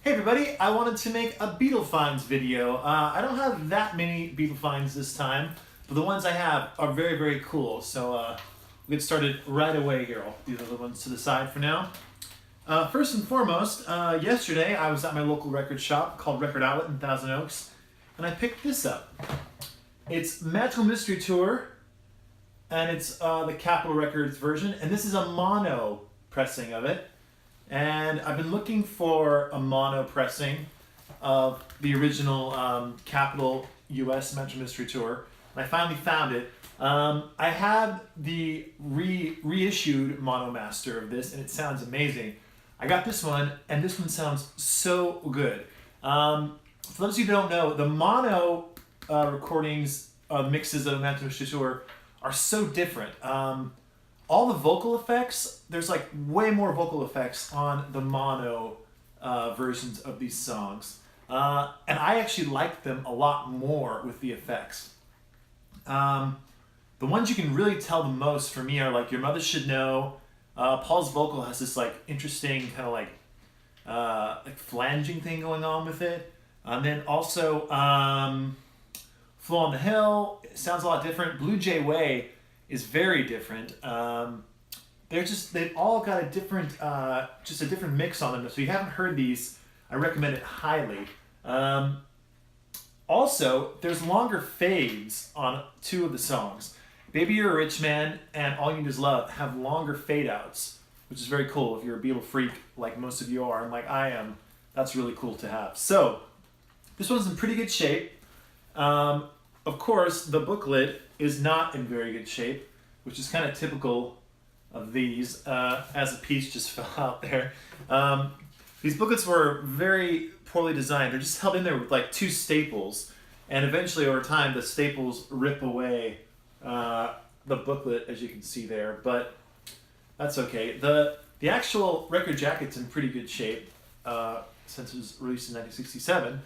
Hey everybody, I wanted to make a Beatle Finds video. I don't have that many Beatle Finds this time, but the ones I have are very, very cool. So we'll get started right away here. I'll do the other ones to the side for now. First and foremost, yesterday I was at my local record shop called Record Outlet in Thousand Oaks, and I picked this up. It's Magical Mystery Tour, and it's the Capitol Records version, and this is a mono pressing of it. And I've been looking for a mono pressing of the original Capitol US Magical Mystery Tour, and I finally found it. I had the reissued mono master of this, and it sounds amazing. I got this one, and this one sounds so good. For those of you who don't know, the mono recordings, mixes of Magical Mystery Tour are so different. All the vocal effects, there's like way more vocal effects on the mono versions of these songs. And I actually like them a lot more with the effects. The ones you can really tell the most for me are like Your Mother Should Know. Paul's vocal has this like interesting kind of like flanging thing going on with it. And then also Flow on the Hill, it sounds a lot different. Blue Jay Way is very different. They've all got a different, just a different mix on them. So if you haven't heard these, I recommend it highly. Also, there's longer fades on two of the songs. Baby You're a Rich Man and All You Need Is Love have longer fade outs, which is very cool if you're a Beatle freak like most of you are, and like I am. That's really cool to have. So, this one's in pretty good shape. Of course, the booklet is not in very good shape, which is kind of typical of these, as a piece just fell out there. These booklets were very poorly designed. They're just held in there with like two staples, and eventually over time the staples rip away the booklet, as you can see there, but that's okay. The actual record jacket's in pretty good shape since it was released in 1967.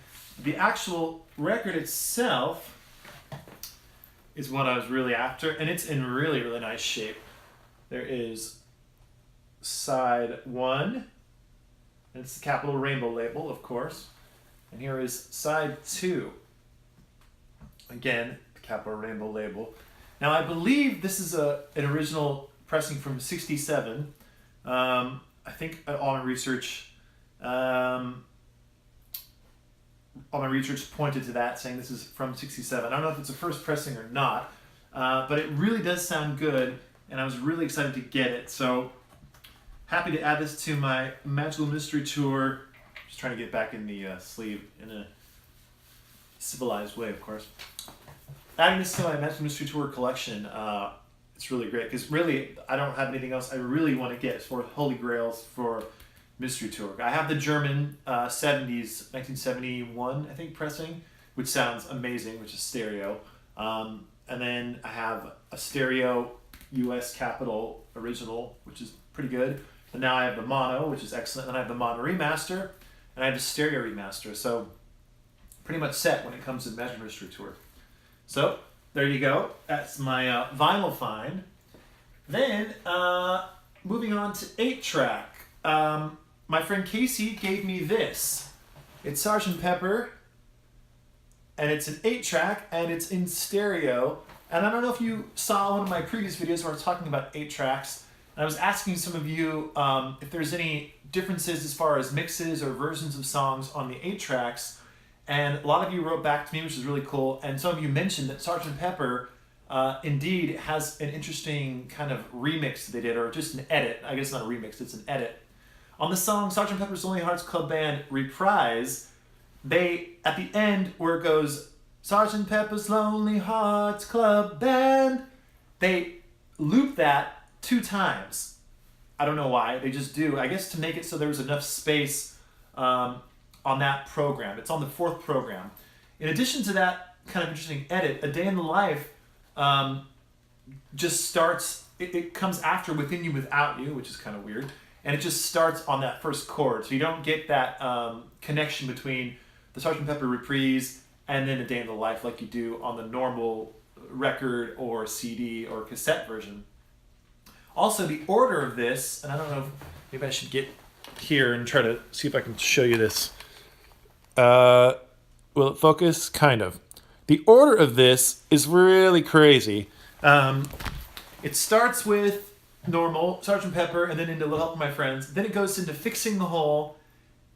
The actual record itself is what I was really after, and it's in really, really nice shape. There is side 1, and it's the Capitol Rainbow label, of course. And here is side 2. Again, the Capitol Rainbow label. Now, I believe this is an original pressing from '67. I think all my research pointed to that, saying this is from '67. I don't know if it's a first pressing or not, but it really does sound good, and I was really excited to get it. So, happy to add this to my Magical Mystery Tour. Just trying to get back in the sleeve in a civilized way, of course. Adding this to my Magical Mystery Tour collection, it's really great, because really, I don't have anything else I really want to get as far as holy grails for Mystery Tour. I have the German 70s, 1971, I think, pressing, which sounds amazing, which is stereo. And then I have a stereo US Capitol original, which is pretty good. And now I have the mono, which is excellent. And I have the mono remaster, and I have the stereo remaster. So pretty much set when it comes to Magical Mystery Tour. So there you go. That's my vinyl find. Then moving on to 8-track. My friend Casey gave me this. It's Sgt Pepper, and it's an 8-track, and it's in stereo. And I don't know if you saw one of my previous videos where I was talking about 8 tracks. And I was asking some of you if there's any differences as far as mixes or versions of songs on the 8 tracks. And a lot of you wrote back to me, which is really cool. And some of you mentioned that Sgt Pepper indeed has an interesting kind of remix they did, or just an edit. I guess not a remix, it's an edit. On the song Sgt Pepper's Lonely Hearts Club Band Reprise, they, at the end where it goes, Sgt Pepper's Lonely Hearts Club Band, they loop that 2 times. I don't know why, they just do. I guess to make it so there was enough space on that program. It's on the 4th program. In addition to that kind of interesting edit, A Day in the Life just starts, it comes after Within You Without You, which is kind of weird. And it just starts on that first chord. So you don't get that connection between the Sgt. Pepper reprise and then A Day in the Life like you do on the normal record or CD or cassette version. Also, the order of this, and I don't know if maybe I should get here and try to see if I can show you this Will it focus? Kind of. The order of this is really crazy. It starts with normal, Sgt. Pepper, and then into Little Help My Friends. Then it goes into Fixing the Hole,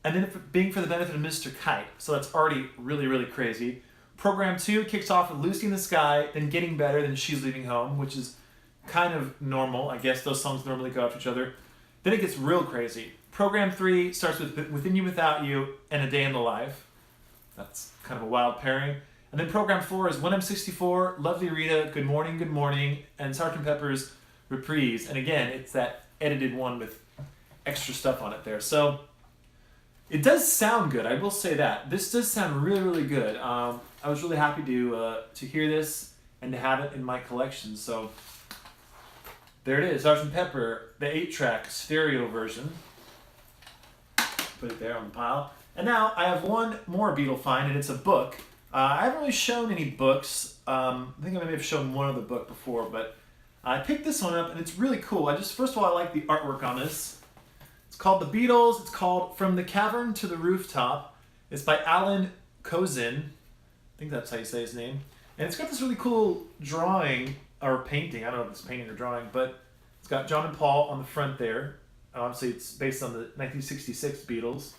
and then being for the benefit of Mr. Kite. So that's already really, really crazy. Program 2 kicks off with Lucy in the Sky, then Getting Better, then She's Leaving Home, which is kind of normal. I guess those songs normally go after each other. Then it gets real crazy. Program 3 starts with Within You Without You and A Day in the Life. That's kind of a wild pairing. And then Program 4 is When I'm 64, Lovely Rita, Good Morning, and Sgt. Pepper's Reprise. And again, it's that edited one with extra stuff on it there. So it does sound good, I will say that. This does sound really, really good. I was really happy to hear this and to have it in my collection. So there it is, Sgt. Pepper, the 8-track stereo version. Put it there on the pile. And now I have one more Beatle find, and it's a book. I haven't really shown any books. I think I may have shown one other book before, but I picked this one up, and it's really cool. First of all, I like the artwork on this. It's called The Beatles. It's called From the Cavern to the Rooftop. It's by Alan Kozin. I think that's how you say his name. And it's got this really cool drawing, or painting. I don't know if it's painting or drawing, but it's got John and Paul on the front there. Obviously, it's based on the 1966 Beatles.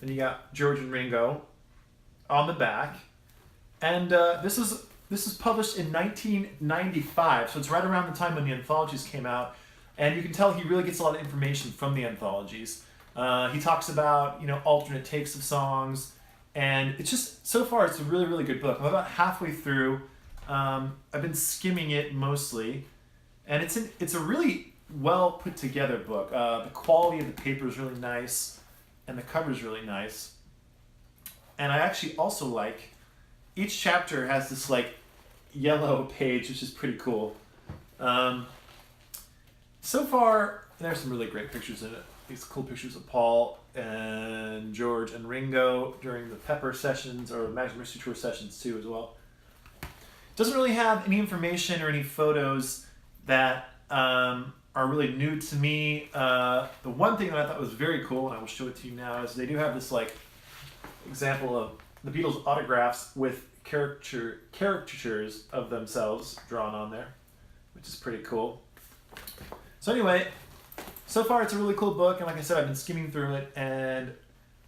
Then you got George and Ringo on the back. And this was published in 1995, so it's right around the time when the anthologies came out. And you can tell he really gets a lot of information from the anthologies. He talks about, alternate takes of songs. And it's just, so far, it's a really, really good book. I'm about halfway through. I've been skimming it mostly. And it's a really well put together book. The quality of the paper is really nice. And the cover is really nice. And I actually also like, each chapter has this yellow page, which is pretty cool. So far, there's some really great pictures in it. These cool pictures of Paul and George and Ringo during the Pepper sessions, or Magic Mystery Tour sessions too as well. Doesn't really have any information or any photos that are really new to me. The one thing that I thought was very cool, and I will show it to you now, is they do have this example of the Beatles autographs with caricatures of themselves drawn on there, which is pretty cool. So anyway, so far it's a really cool book, and like I said, I've been skimming through it, and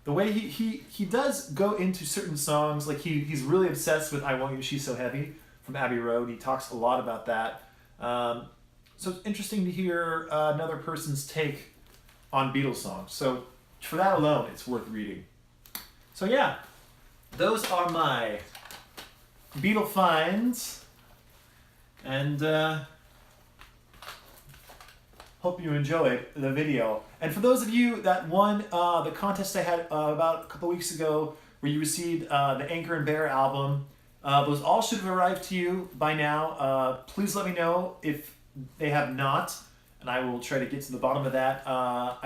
the way he does go into certain songs, he's really obsessed with I Want You, She's So Heavy from Abbey Road. He talks a lot about that. So it's interesting to hear another person's take on Beatles songs. So for that alone, it's worth reading. So yeah, those are my Beatle finds, and hope you enjoyed the video. And for those of you that won the contest I had about a couple weeks ago, where you received the Anchor and Bear album, those all should have arrived to you by now. Please let me know if they have not, and I will try to get to the bottom of that. I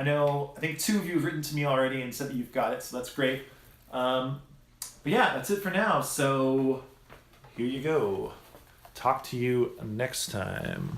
think 2 of you have written to me already and said that you've got it, so that's great. But yeah, that's it for now. So here you go. Talk to you next time.